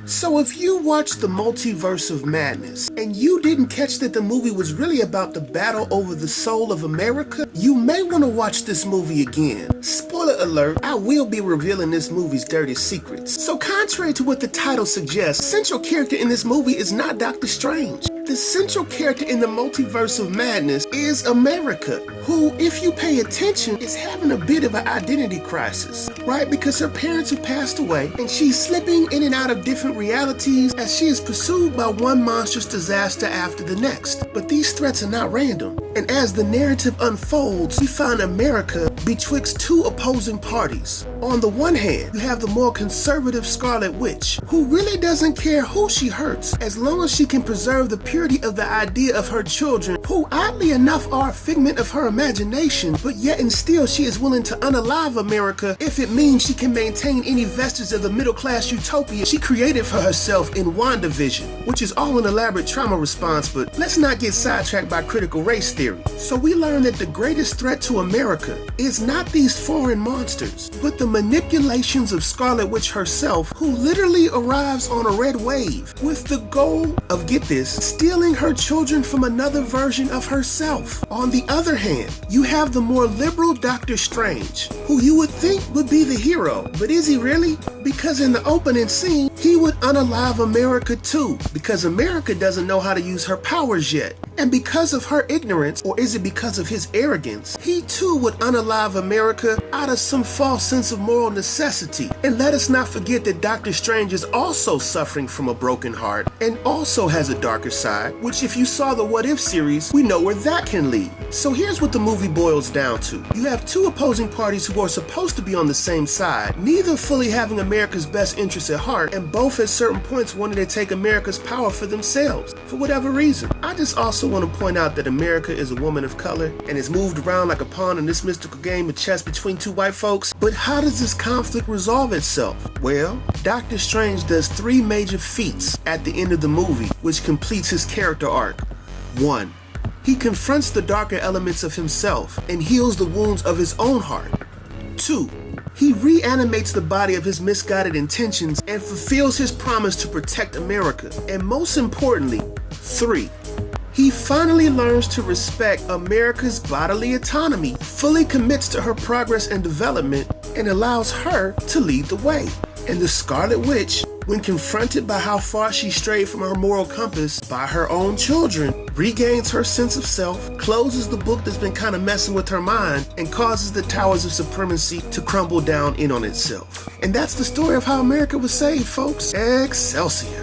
So if you watched the Multiverse of Madness and you didn't catch that the movie was really about the battle over the soul of America, you may want to watch this movie again. Spoiler alert, I will be revealing this movie's dirty secrets. So contrary to what the title suggests, central character in this movie is not Doctor Strange. The central character in the Multiverse of Madness is America, who, if you pay attention, is having a bit of an identity crisis, right? Because her parents have passed away, and she's slipping in and out of different realities as she is pursued by one monstrous disaster after the next. But these threats are not random, and as the narrative unfolds, we find America betwixt two opposing parties. On the one hand, you have the more conservative Scarlet Witch, who really doesn't care who she hurts as long as she can preserve the purity of the idea of her children, who oddly enough are a figment of her imagination, but yet and still she is willing to unalive America if it means she can maintain any vestige of the middle-class utopia she created for herself in WandaVision, which is all an elaborate trauma response, but let's not get sidetracked by critical race theory. So we learn that the greatest threat to America is not these foreign monsters, but the manipulations of Scarlet Witch herself, who literally arrives on a red wave with the goal of, get this, stealing her children from another version of herself. On the other hand, you have the more liberal Doctor Strange, who you would think would be the hero, but is he really? Because in the opening scene, he would unalive America too, because America doesn't know how to use her powers yet. And because of her ignorance, or is it because of his arrogance, he too would unalive America out of some false sense of moral necessity. And let us not forget that Doctor Strange is also suffering from a broken heart and also has a darker side, which if you saw the What If series, we know where that can lead. So here's what the movie boils down to. You have two opposing parties who are supposed to be on the same side, neither fully having America's best interests at heart, and both at certain points wanting to take America's power for themselves, for whatever reason. I just also want to point out that America is a woman of color and is moved around like a pawn in this mystical game of chess between two white folks. But how does this conflict resolve itself? Well, Doctor Strange does three major feats at the end of the movie, which completes his character arc. 1. He confronts the darker elements of himself and heals the wounds of his own heart. 2. He reanimates the body of his misguided intentions and fulfills his promise to protect America. And most importantly, 3. He finally learns to respect America's bodily autonomy, fully commits to her progress and development, and allows her to lead the way. And the Scarlet Witch, when confronted by how far she strayed from her moral compass by her own children, regains her sense of self, closes the book that's been kind of messing with her mind, and causes the towers of supremacy to crumble down in on itself. And that's the story of how America was saved, folks. Excelsior.